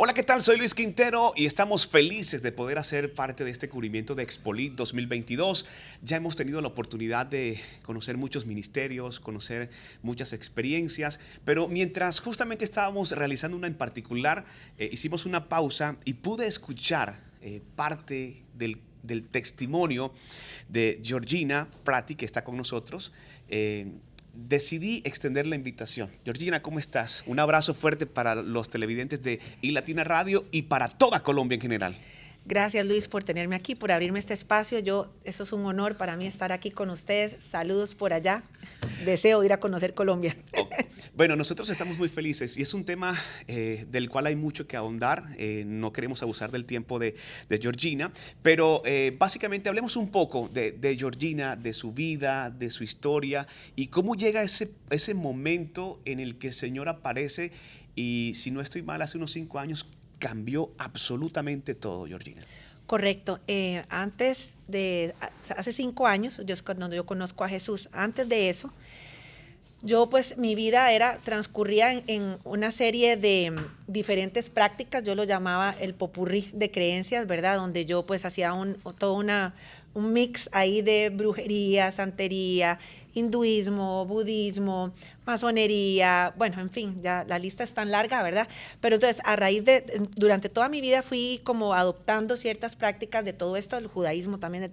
Hola, ¿qué tal? Soy Luis Quintero y estamos felices de poder hacer parte de este cubrimiento de Expolit 2022. Ya hemos tenido la oportunidad de conocer muchos ministerios, conocer muchas experiencias, pero mientras justamente estábamos realizando una en particular, hicimos una pausa y pude escuchar parte del testimonio de Georgina Prati, que está con nosotros. Decidí extender la invitación. Georgina, ¿cómo estás? Un abrazo fuerte para los televidentes de iLatina Radio y para toda Colombia en general. Gracias, Luis, por tenerme aquí, por abrirme este espacio. Eso es un honor para mí estar aquí con ustedes. Saludos por allá. Deseo ir a conocer Colombia. Oh, bueno, nosotros estamos muy felices y es un tema del cual hay mucho que ahondar. No queremos abusar del tiempo de Georgina, pero básicamente hablemos un poco de Georgina, de su vida, de su historia y cómo llega ese momento en el que el Señor aparece y, si no estoy mal, hace unos 5 años cambió absolutamente todo, Georgina. Correcto. Hace 5 años, cuando yo conozco a Jesús, antes de eso, mi vida transcurría en una serie de diferentes prácticas. Yo lo llamaba el popurrí de creencias, ¿verdad? Donde yo pues hacía un mix ahí de brujería, santería, hinduismo, budismo, masonería, bueno, en fin, ya la lista es tan larga, ¿verdad? Pero entonces, durante toda mi vida fui como adoptando ciertas prácticas de todo esto, el judaísmo también,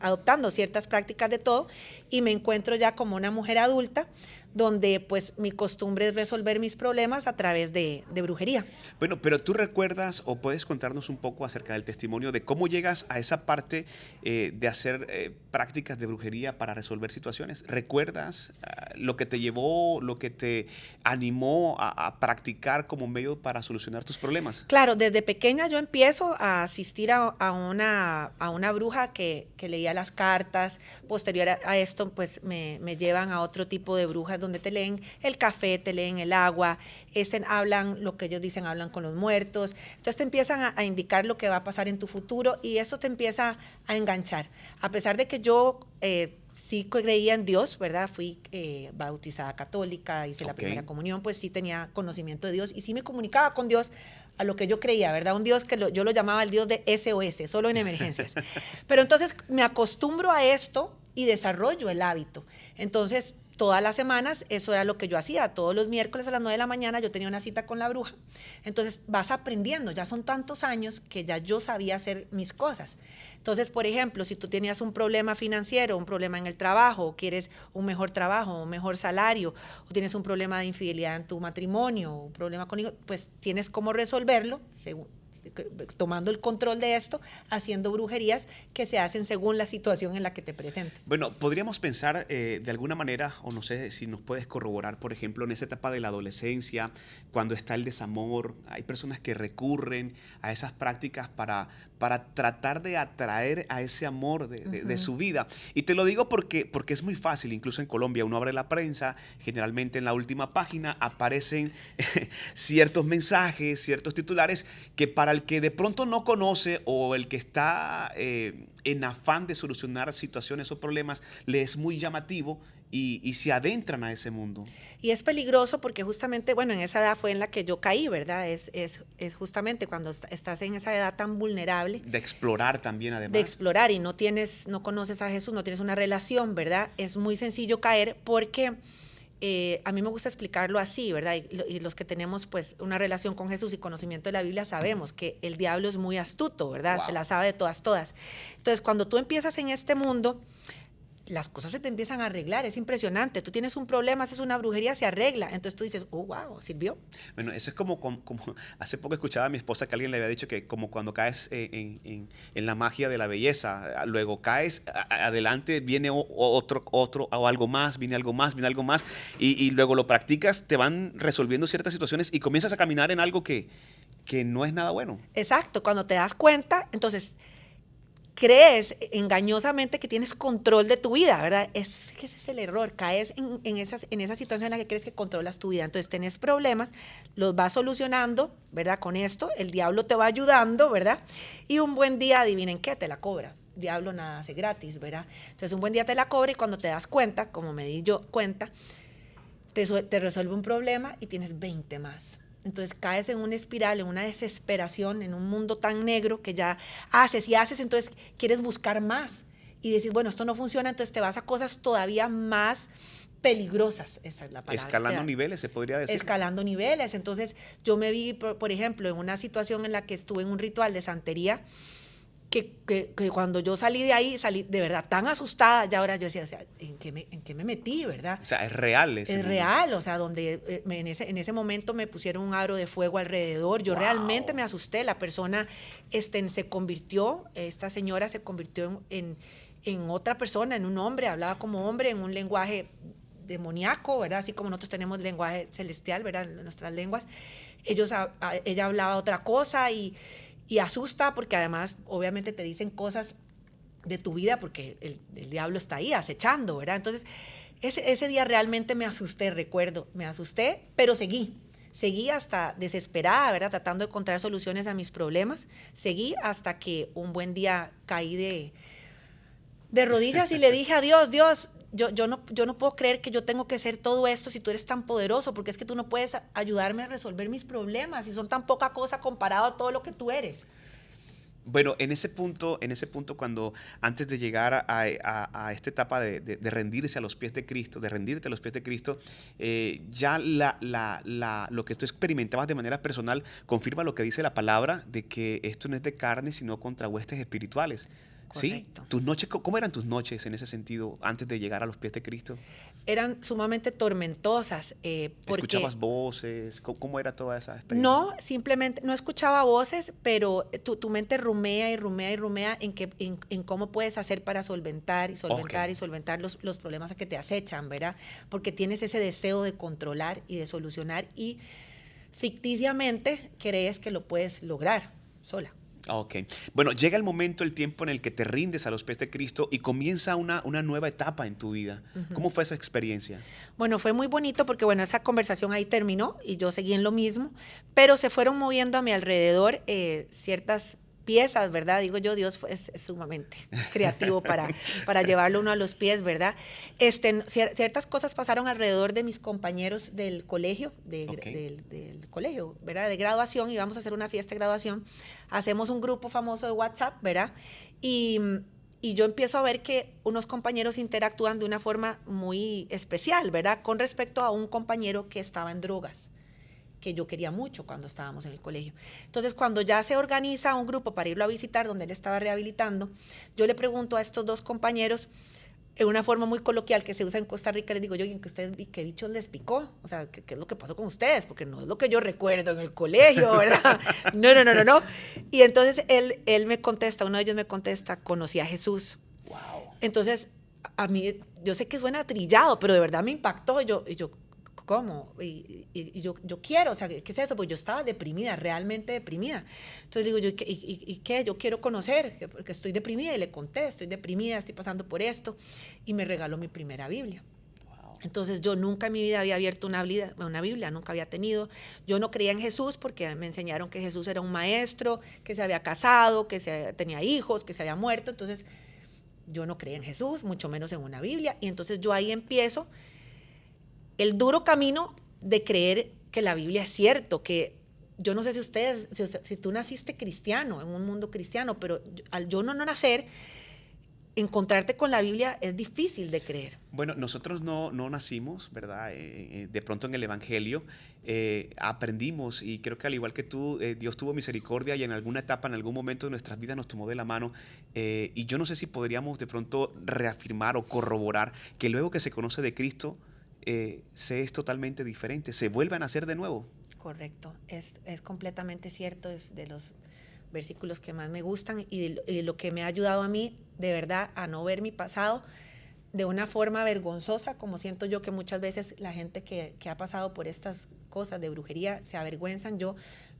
adoptando ciertas prácticas de todo, y me encuentro ya como una mujer adulta, donde pues mi costumbre es resolver mis problemas a través de brujería. Bueno, pero tú recuerdas o puedes contarnos un poco acerca del testimonio de cómo llegas a esa parte de hacer prácticas de brujería para resolver situaciones. ¿Recuerdas lo que te llevó, lo que te animó a practicar como medio para solucionar tus problemas? Claro, desde pequeña yo empiezo a asistir a una bruja que leía las cartas. Posterior a esto, pues me llevan a otro tipo de brujas donde te leen el café, te leen el agua, hablan lo que ellos dicen, hablan con los muertos. Entonces te empiezan a indicar lo que va a pasar en tu futuro y eso te empieza a enganchar. A pesar de que yo sí creía en Dios, ¿verdad? Fui bautizada católica, hice la primera comunión, pues sí tenía conocimiento de Dios y sí me comunicaba con Dios a lo que yo creía, ¿verdad? Un Dios que yo lo llamaba el Dios de SOS, solo en emergencias. Pero entonces me acostumbro a esto y desarrollo el hábito. Entonces, todas las semanas, eso era lo que yo hacía. Todos los miércoles a las 9 de la mañana yo tenía una cita con la bruja. Entonces vas aprendiendo, ya son tantos años que ya yo sabía hacer mis cosas. Entonces, por ejemplo, si tú tenías un problema financiero, un problema en el trabajo, o quieres un mejor trabajo, un mejor salario, o tienes un problema de infidelidad en tu matrimonio, un problema con hijos, pues tienes cómo resolverlo, tomando el control de esto, haciendo brujerías que se hacen según la situación en la que te presentes. Bueno, podríamos pensar de alguna manera, o no sé si nos puedes corroborar, por ejemplo, en esa etapa de la adolescencia, cuando está el desamor, hay personas que recurren a esas prácticas para tratar de atraer a ese amor de su vida. Y te lo digo porque es muy fácil, incluso en Colombia uno abre la prensa, generalmente en la última página aparecen ciertos mensajes, ciertos titulares que para el que de pronto no conoce o el que está en afán de solucionar situaciones o problemas, le es muy llamativo y se adentran a ese mundo. Y es peligroso porque justamente, bueno, en esa edad fue en la que yo caí, ¿verdad? Es justamente cuando estás en esa edad tan vulnerable. De explorar también, además. De explorar y no conoces a Jesús, no tienes una relación, ¿verdad? Es muy sencillo caer porque a mí me gusta explicarlo así, ¿verdad? Y los que tenemos pues una relación con Jesús y conocimiento de la Biblia sabemos que el diablo es muy astuto, ¿verdad? Wow. Se la sabe de todas. Entonces, cuando tú empiezas en este mundo, las cosas se te empiezan a arreglar, es impresionante. Tú tienes un problema, haces una brujería, se arregla. Entonces tú dices, oh, wow, sirvió. Bueno, eso es como hace poco escuchaba a mi esposa que alguien le había dicho que como cuando caes en la magia de la belleza, luego caes, adelante viene otro o algo más, viene algo más, viene algo más, y luego lo practicas, te van resolviendo ciertas situaciones y comienzas a caminar en algo que no es nada bueno. Exacto, cuando te das cuenta, entonces crees engañosamente que tienes control de tu vida, ¿verdad? Ese es el error, caes en esa situación en la que crees que controlas tu vida. Entonces tenés problemas, los vas solucionando, ¿verdad? Con esto, el diablo te va ayudando, ¿verdad? Y un buen día, adivinen qué, te la cobra. Diablo nada hace gratis, ¿verdad? Entonces un buen día te la cobra y cuando te das cuenta, como me di yo cuenta, te resuelve un problema y tienes 20 más. Entonces caes en una espiral, en una desesperación, en un mundo tan negro que ya haces y haces, entonces quieres buscar más y decir, bueno, esto no funciona, entonces te vas a cosas todavía más peligrosas, esa es la palabra. Escalando niveles, se podría decir. Escalando niveles. Entonces yo me vi, por ejemplo, en una situación en la que estuve en un ritual de santería, que cuando yo salí de ahí, salí de verdad tan asustada, ya ahora yo decía, o sea, ¿en qué me metí, verdad? O sea, es real ese Es mundo. real, o sea, donde en ese momento me pusieron un aro de fuego alrededor, yo realmente me asusté, la persona se convirtió, esta señora se convirtió en otra persona, en un hombre, hablaba como hombre, en un lenguaje demoníaco, ¿verdad? Así como nosotros tenemos lenguaje celestial, ¿verdad? En nuestras lenguas, ella hablaba otra cosa y asusta porque además obviamente te dicen cosas de tu vida porque el diablo está ahí acechando, ¿verdad? Entonces, ese día realmente me asusté, recuerdo, me asusté, pero seguí hasta desesperada, ¿verdad? Tratando de encontrar soluciones a mis problemas, seguí hasta que un buen día caí de rodillas y le dije a Dios, Dios, yo no puedo creer que yo tengo que hacer todo esto si tú eres tan poderoso, porque es que tú no puedes ayudarme a resolver mis problemas y son tan poca cosa comparado a todo lo que tú eres. Bueno, en ese punto, cuando antes de llegar a esta etapa de rendirse a los pies de Cristo, de rendirte a los pies de Cristo, ya lo que tú experimentabas de manera personal confirma lo que dice la palabra de que esto no es de carne, sino contra huestes espirituales. Correcto. ¿Sí? Tus noches, ¿cómo eran tus noches en ese sentido antes de llegar a los pies de Cristo? Eran sumamente tormentosas. Porque ¿Escuchabas voces? ¿Cómo era toda esa experiencia? no, simplemente no escuchaba voces, pero tu mente rumea y rumea y rumea en cómo puedes hacer para solventar y solventar y solventar los problemas que te acechan, ¿verdad? Porque tienes ese deseo de controlar y de solucionar y ficticiamente crees que lo puedes lograr sola. Ok. Bueno, llega el momento, el tiempo en el que te rindes a los pies de Cristo y comienza una nueva etapa en tu vida. ¿Cómo fue esa experiencia? Bueno, fue muy bonito porque, bueno, esa conversación ahí terminó y yo seguí en lo mismo, pero se fueron moviendo a mi alrededor ciertas piezas, ¿verdad? Digo yo, Dios es sumamente creativo para llevarlo uno a los pies, ¿verdad? Ciertas cosas pasaron alrededor de mis compañeros del colegio, del colegio, ¿verdad? De graduación, íbamos a hacer una fiesta de graduación, hacemos un grupo famoso de WhatsApp, ¿verdad? Y yo empiezo a ver que unos compañeros interactúan de una forma muy especial, ¿verdad? Con respecto a un compañero que estaba en drogas, que yo quería mucho cuando estábamos en el colegio. Entonces, cuando ya se organiza un grupo para irlo a visitar, donde él estaba rehabilitando, yo le pregunto a estos dos compañeros, en una forma muy coloquial que se usa en Costa Rica, les digo yo, ¿que ustedes qué bichos les picó? O sea, ¿qué es lo que pasó con ustedes? Porque no es lo que yo recuerdo en el colegio, ¿verdad? No. Y entonces él me contesta, uno de ellos me contesta, conocí a Jesús. Wow. Entonces, a mí, yo sé que suena trillado, pero de verdad me impactó. Y yo ¿cómo? Y yo quiero, o sea, ¿qué es eso? Pues yo estaba deprimida, realmente deprimida. Entonces digo yo, ¿y qué? Yo quiero conocer, porque estoy deprimida, y le conté, estoy deprimida, estoy pasando por esto, y me regaló mi primera Biblia. Wow. Entonces yo nunca en mi vida había abierto una Biblia, nunca había tenido. Yo no creía en Jesús porque me enseñaron que Jesús era un maestro, que se había casado, tenía hijos, que se había muerto. Entonces yo no creía en Jesús, mucho menos en una Biblia. Y entonces yo ahí empiezo el duro camino de creer que la Biblia es cierto, que yo no sé si tú naciste cristiano, en un mundo cristiano, pero al yo no nacer, encontrarte con la Biblia es difícil de creer. Bueno, nosotros no nacimos, ¿verdad? De pronto en el Evangelio aprendimos, y creo que al igual que tú, Dios tuvo misericordia y en alguna etapa, en algún momento de nuestras vidas nos tomó de la mano, y yo no sé si podríamos de pronto reafirmar o corroborar que luego que se conoce de Cristo, se es totalmente diferente, se vuelve a nacer de nuevo. Correcto, es completamente cierto, es de los versículos que más me gustan y lo que me ha ayudado a mí, de verdad, a no ver mi pasado de una forma vergonzosa, como siento yo que muchas veces la gente que ha pasado por estas cosas de brujería se avergüenzan. Yo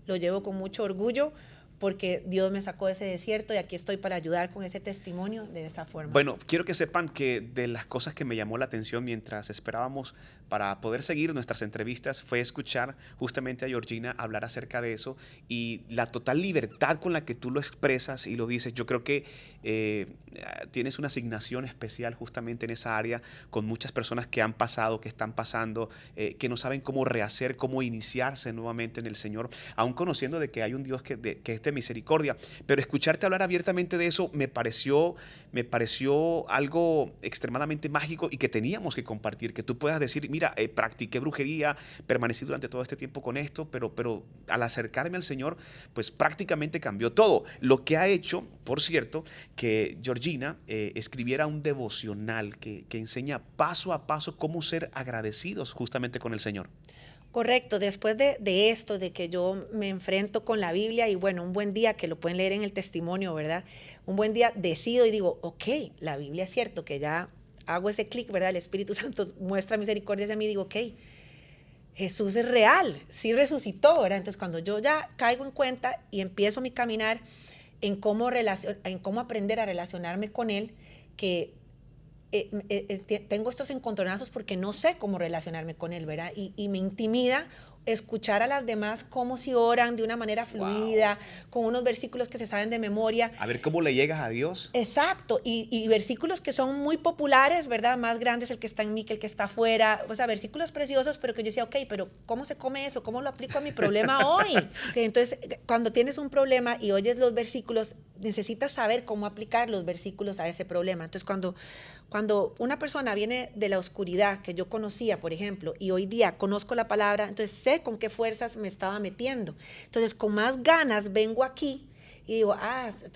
lo llevo con mucho orgullo, porque Dios me sacó de ese desierto y aquí estoy para ayudar con ese testimonio de esa forma. Bueno, quiero que sepan que de las cosas que me llamó la atención mientras esperábamos para poder seguir nuestras entrevistas fue escuchar justamente a Georgina hablar acerca de eso y la total libertad con la que tú lo expresas y lo dices. Yo creo que tienes una asignación especial justamente en esa área con muchas personas que han pasado, que están pasando, que no saben cómo rehacer, cómo iniciarse nuevamente en el Señor, aún conociendo de que hay un Dios que es de misericordia. Pero escucharte hablar abiertamente de eso me pareció algo extremadamente mágico y que teníamos que compartir, que tú puedas decir, mira, practiqué brujería, permanecí durante todo este tiempo con esto, pero al acercarme al Señor, pues prácticamente cambió todo. Lo que ha hecho, por cierto, que Georgina escribiera un devocional que enseña paso a paso cómo ser agradecidos justamente con el Señor. Correcto, después de esto, de que yo me enfrento con la Biblia y bueno, un buen día, que lo pueden leer en el testimonio, ¿verdad? Un buen día decido y digo, ok, la Biblia es cierto, que ya hago ese clic, ¿verdad? El Espíritu Santo muestra misericordia hacia mí y digo, ok, Jesús es real, sí resucitó, ¿verdad? Entonces cuando yo ya caigo en cuenta y empiezo mi caminar en cómo aprender a relacionarme con Él, que tengo estos encontronazos porque no sé cómo relacionarme con Él, ¿verdad? Y me intimida escuchar a las demás como si oran de una manera fluida, con unos versículos que se saben de memoria. A ver cómo le llegas a Dios. Exacto, y versículos que son muy populares, ¿verdad? Más grandes el que está en mí que el que está afuera. O sea, versículos preciosos, pero que yo decía, ok, pero ¿cómo se come eso? ¿Cómo lo aplico a mi problema hoy? Que entonces, cuando tienes un problema y oyes los versículos, necesitas saber cómo aplicar los versículos a ese problema. Entonces, cuando una persona viene de la oscuridad que yo conocía, por ejemplo, y hoy día conozco la palabra, entonces sé con qué fuerzas me estaba metiendo. Entonces, con más ganas vengo aquí y digo,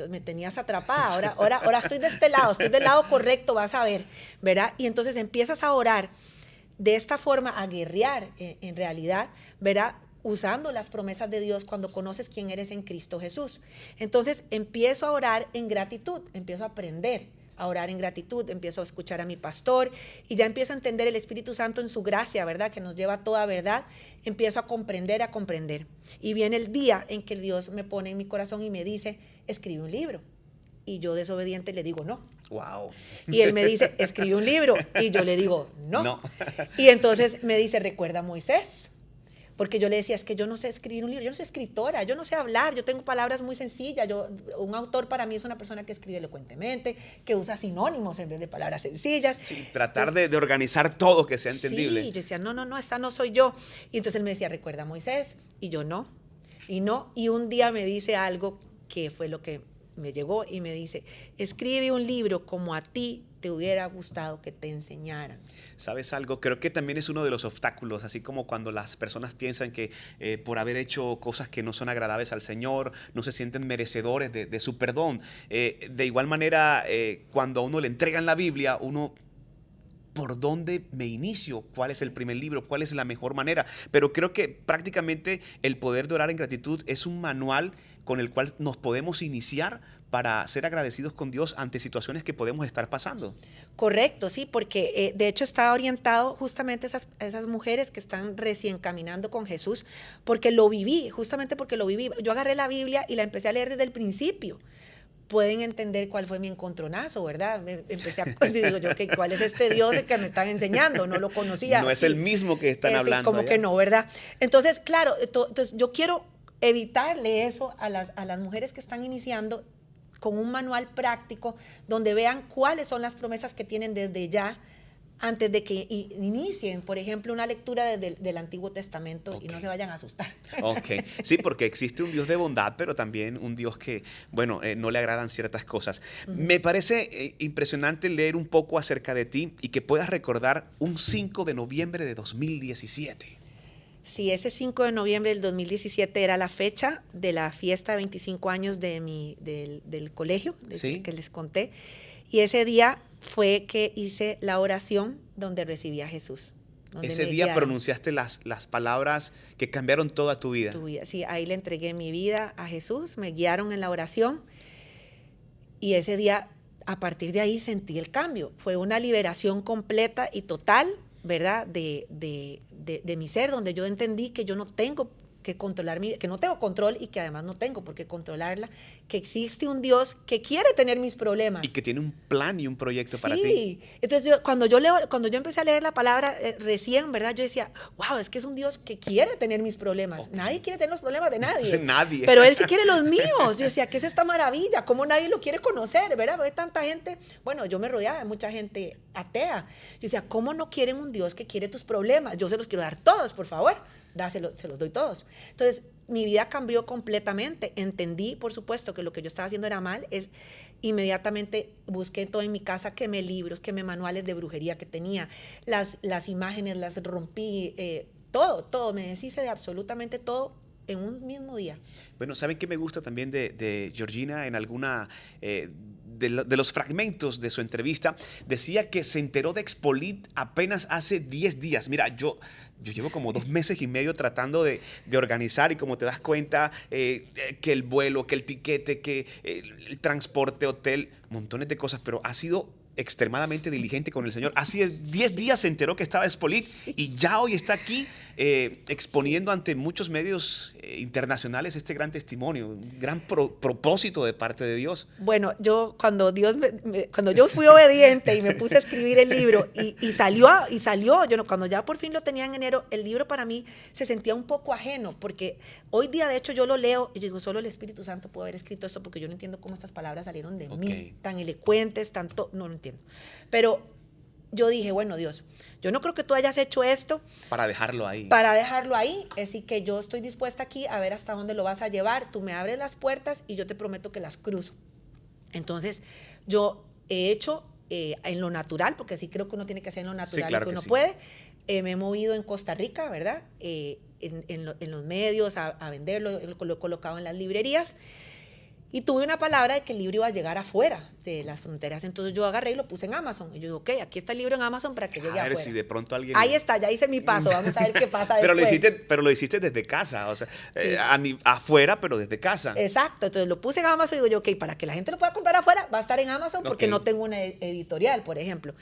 me tenías atrapada, ahora estoy de este lado, estoy del lado correcto, vas a ver, ¿verdad? Y entonces empiezas a orar de esta forma, a guerrear en realidad, ¿verdad? Usando las promesas de Dios cuando conoces quién eres en Cristo Jesús. Entonces empiezo a orar en gratitud, empiezo a aprender a orar en gratitud, empiezo a escuchar a mi pastor y ya empiezo a entender el Espíritu Santo en su gracia, ¿verdad? Que nos lleva a toda verdad. Empiezo a comprender. Y viene el día en que Dios me pone en mi corazón y me dice, escribe un libro. Y yo desobediente le digo, no. Wow. Y él me dice, escribe un libro. Y yo le digo, no. No. Y entonces me dice, recuerda a Moisés. Porque yo le decía, es que yo no sé escribir un libro, yo no soy escritora, yo no sé hablar, yo tengo palabras muy sencillas. Un autor para mí es una persona que escribe elocuentemente, que usa sinónimos en vez de palabras sencillas. Sí, tratar de organizar todo que sea entendible. Sí, yo decía, no, esa no soy yo. Y entonces él me decía, recuerda a Moisés, y yo no. Y un día me dice algo que fue lo que me llegó y me dice, escribe un libro como a ti te hubiera gustado que te enseñaran. ¿Sabes algo? Creo que también es uno de los obstáculos, así como cuando las personas piensan que por haber hecho cosas que no son agradables al Señor, no se sienten merecedores de su perdón. De igual manera, cuando a uno le entregan la Biblia, uno... ¿Por dónde me inicio? ¿Cuál es el primer libro? ¿Cuál es la mejor manera? Pero creo que prácticamente el poder de orar en gratitud es un manual con el cual nos podemos iniciar para ser agradecidos con Dios ante situaciones que podemos estar pasando. Correcto, sí, porque de hecho está orientado justamente a esas mujeres que están recién caminando con Jesús, porque lo viví, justamente porque lo viví. Yo agarré la Biblia y la empecé a leer desde el principio. Pueden entender cuál fue mi encontronazo, ¿verdad? Empecé a digo yo, ¿cuál es este Dios el que me están enseñando? No lo conocía. No es el mismo que están hablando. Como allá. Que no, ¿verdad? Entonces, claro, entonces yo quiero evitarle eso a las mujeres que están iniciando con un manual práctico donde vean cuáles son las promesas que tienen desde ya antes de que inicien, por ejemplo, una lectura del Antiguo Testamento. Okay. Y no se vayan a asustar. Ok, sí, porque existe un Dios de bondad, pero también un Dios que, bueno, no le agradan ciertas cosas. Me parece impresionante leer un poco acerca de ti y que puedas recordar un 5 de noviembre de 2017. Sí, ese 5 de noviembre del 2017 era la fecha de la fiesta de 25 años del colegio, ¿sí? Que les conté. Y ese día fue que hice la oración donde recibí a Jesús. Ese día pronunciaste las palabras que cambiaron toda tu vida. Sí, ahí le entregué mi vida a Jesús, me guiaron en la oración y ese día, a partir de ahí, sentí el cambio. Fue una liberación completa y total, ¿verdad? De mi ser, donde yo entendí que yo no tengo que controlar que no tengo control y que además no tengo por qué controlarla, que existe un Dios que quiere tener mis problemas. Y que tiene un plan y un proyecto para ti. Sí, entonces cuando yo empecé a leer la palabra recién, ¿verdad? Yo decía, wow, es que es un Dios que quiere tener mis problemas. Okay. Nadie quiere tener los problemas de nadie. Nadie. Pero Él sí quiere los míos. Yo decía, ¿qué es esta maravilla? ¿Cómo nadie lo quiere conocer, verdad? Porque hay tanta gente, bueno, yo me rodeaba de mucha gente atea. Yo decía, ¿cómo no quieren un Dios que quiere tus problemas? Yo se los quiero dar todos, por favor. Se los doy todos. Entonces, mi vida cambió completamente. Entendí, por supuesto, que lo que yo estaba haciendo era mal. Inmediatamente busqué todo en mi casa, quemé libros, quemé manuales de brujería que tenía, las imágenes las rompí, todo. Me deshice de absolutamente todo en un mismo día. Bueno, ¿saben qué me gusta también de Georgina? En alguna de los fragmentos de su entrevista, decía que se enteró de Expolit apenas hace 10 días. Mira, yo llevo como 2 meses y medio tratando de organizar, y como te das cuenta, que el vuelo, que el tiquete, que el transporte, hotel, montones de cosas, pero ha sido extremadamente diligente con el Señor. Hace 10 días se enteró que estaba Expolit y ya hoy está aquí exponiendo ante muchos medios internacionales este gran testimonio, un gran propósito de parte de Dios. Bueno, cuando yo fui obediente y me puse a escribir el libro y salió, cuando ya por fin lo tenía en enero, el libro para mí se sentía un poco ajeno, porque hoy día de hecho yo lo leo y digo, solo el Espíritu Santo pudo haber escrito esto, porque yo no entiendo cómo estas palabras salieron de mí, tan elocuentes, no entiendo. Pero yo dije, bueno, Dios, yo no creo que tú hayas hecho esto para dejarlo ahí. Así que yo estoy dispuesta aquí a ver hasta dónde lo vas a llevar. Tú me abres las puertas y yo te prometo que las cruzo. Entonces, yo he hecho en lo natural, porque sí creo que uno tiene que hacer en lo natural, sí, claro, y que uno puede. Me he movido en Costa Rica, ¿verdad? En los medios a venderlo, lo he colocado en las librerías. Y tuve una palabra de que el libro iba a llegar afuera de las fronteras. Entonces yo agarré y lo puse en Amazon. Y yo digo, ok, aquí está el libro en Amazon para que llegue afuera. Si de pronto alguien... Ahí está, ya hice mi paso. Vamos a ver qué pasa después. Pero lo hiciste desde casa, o sea, sí. Afuera, pero desde casa. Exacto. Entonces lo puse en Amazon y digo yo, ok, para que la gente lo pueda comprar afuera, va a estar en Amazon porque no tengo una editorial, por ejemplo.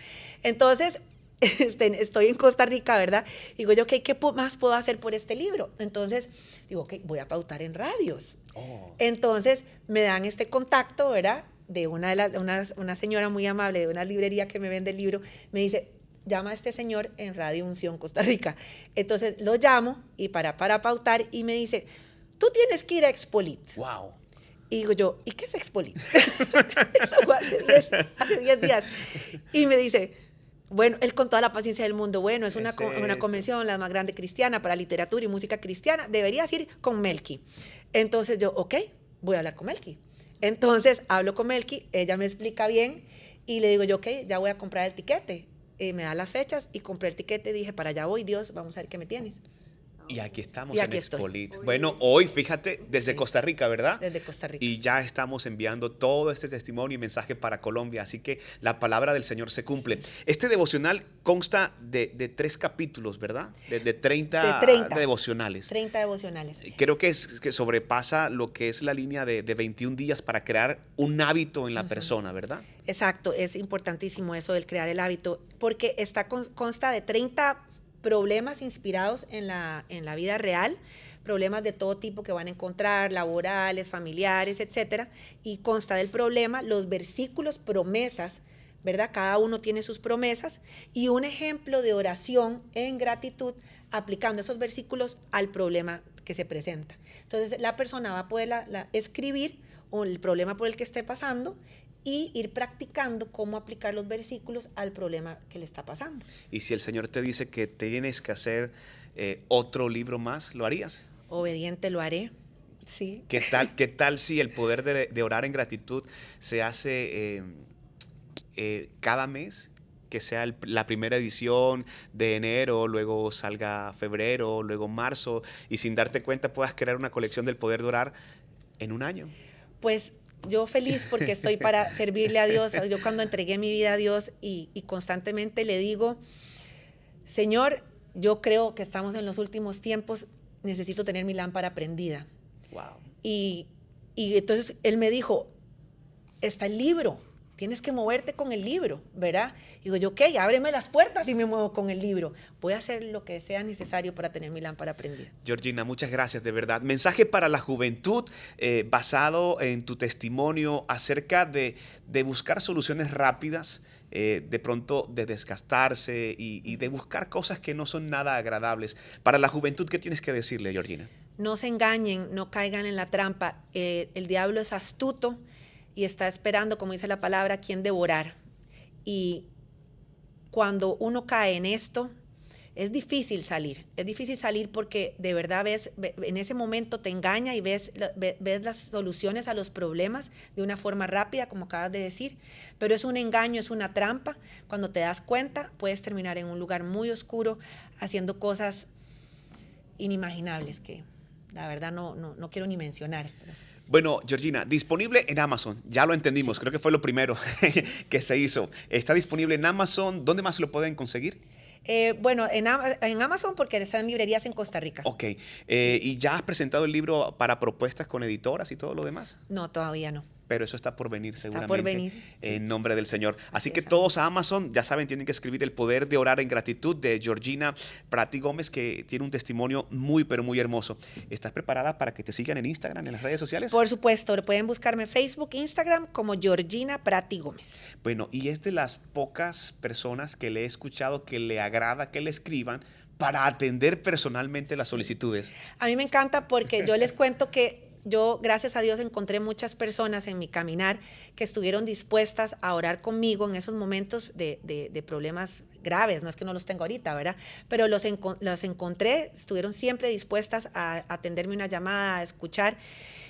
Entonces... estoy en Costa Rica, ¿verdad? Digo yo, okay, ¿qué más puedo hacer por este libro? Entonces, digo, ok, voy a pautar en radios. Oh. Entonces, me dan este contacto, ¿verdad? De una señora muy amable de una librería que me vende el libro. Me dice, llama a este señor en Radio Unción, Costa Rica. Entonces, lo llamo y para pautar y me dice, tú tienes que ir a Expolit. Wow. Y digo yo, ¿y qué es Expolit? Eso fue hace 10 días. Y me dice... Bueno, él con toda la paciencia del mundo, bueno, es una convención, la más grande cristiana para literatura y música cristiana, deberías ir con Melqui. Entonces yo, ok, voy a hablar con Melqui. Entonces hablo con Melqui, ella me explica bien y le digo yo, ok, ya voy a comprar el tiquete. Me da las fechas y compré el tiquete y dije, para allá voy, Dios, vamos a ver qué me tienes. Y aquí estamos en Expolit. Bueno, hoy, fíjate, desde Costa Rica, ¿verdad? Desde Costa Rica. Y ya estamos enviando todo este testimonio y mensaje para Colombia, así que la palabra del Señor se cumple. Sí. Este devocional consta de 3 capítulos, ¿verdad? De 30 devocionales. 30 devocionales. Creo que sobrepasa lo que es la línea de 21 días para crear un hábito en la persona, ¿verdad? Exacto, es importantísimo eso del crear el hábito, porque consta de 30 problemas inspirados en la vida real, problemas de todo tipo que van a encontrar, laborales, familiares, etcétera, y consta del problema, los versículos, promesas, ¿verdad? Cada uno tiene sus promesas y un ejemplo de oración en gratitud aplicando esos versículos al problema que se presenta. Entonces la persona va a poder escribir el problema por el que esté pasando y ir practicando cómo aplicar los versículos al problema que le está pasando. Y si el Señor te dice que tienes que hacer otro libro más, ¿lo harías? Obediente lo haré, sí. ¿Qué tal si el poder de orar en gratitud se hace cada mes? Que sea la primera edición de enero, luego salga febrero, luego marzo, y sin darte cuenta puedas crear una colección del poder de orar en un año. Pues yo feliz porque estoy para servirle a Dios. Yo cuando entregué mi vida a Dios y constantemente le digo, Señor, yo creo que estamos en los últimos tiempos, necesito tener mi lámpara prendida. Wow. Y entonces Él me dijo, está el libro, tienes que moverte con el libro, ¿verdad? Digo yo, ok, ábreme las puertas y me muevo con el libro. Voy a hacer lo que sea necesario para tener mi lámpara prendida. Georgina, muchas gracias, de verdad. Mensaje para la juventud basado en tu testimonio acerca de buscar soluciones rápidas, de pronto de desgastarse y de buscar cosas que no son nada agradables. Para la juventud, ¿qué tienes que decirle, Georgina? No se engañen, no caigan en la trampa. El diablo es astuto y está esperando, como dice la palabra, a quien devorar. Y cuando uno cae en esto, es difícil salir. Es difícil salir porque de verdad en ese momento te engaña y ves las soluciones a los problemas de una forma rápida, como acabas de decir. Pero es un engaño, es una trampa. Cuando te das cuenta, puedes terminar en un lugar muy oscuro haciendo cosas inimaginables que la verdad no quiero ni mencionar. Pero. Bueno, Georgina, disponible en Amazon, ya lo entendimos, creo que fue lo primero que se hizo. Está disponible en Amazon, ¿dónde más lo pueden conseguir? Bueno, en Amazon porque está en librerías en Costa Rica. Ok, ¿y ya has presentado el libro para propuestas con editoras y todo lo demás? No, todavía no. Pero eso está por venir seguramente. Está por venir. En nombre del Señor. Así que todos a Amazon, ya saben, tienen que escribir El poder de orar en gratitud de Georgina Prati Gómez, que tiene un testimonio muy, pero muy hermoso. ¿Estás preparada para que te sigan en Instagram, en las redes sociales? Por supuesto, pueden buscarme en Facebook, Instagram como Georgina Prati Gómez. Bueno, y es de las pocas personas que le he escuchado que le agrada que le escriban para atender personalmente las solicitudes. A mí me encanta porque yo les cuento que yo, gracias a Dios, encontré muchas personas en mi caminar que estuvieron dispuestas a orar conmigo en esos momentos de problemas graves. No es que no los tengo ahorita, ¿verdad? Pero los encontré, estuvieron siempre dispuestas a atenderme una llamada, a escuchar.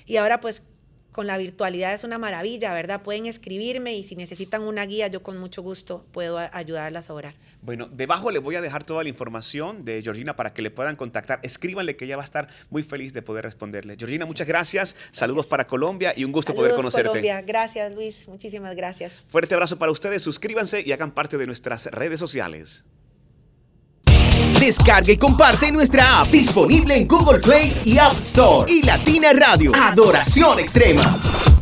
Y ahora, pues, con la virtualidad es una maravilla, ¿verdad? Pueden escribirme y si necesitan una guía, yo con mucho gusto puedo ayudarlas a orar. Bueno, debajo les voy a dejar toda la información de Georgina para que le puedan contactar. Escríbanle que ella va a estar muy feliz de poder responderle. Georgina, muchas gracias. Saludos para Colombia y un gusto poder conocerte. Colombia. Gracias, Luis. Muchísimas gracias. Fuerte abrazo para ustedes. Suscríbanse y hagan parte de nuestras redes sociales. Descarga y comparte nuestra app disponible en Google Play y App Store. Y Latina Radio, Adoración Extrema.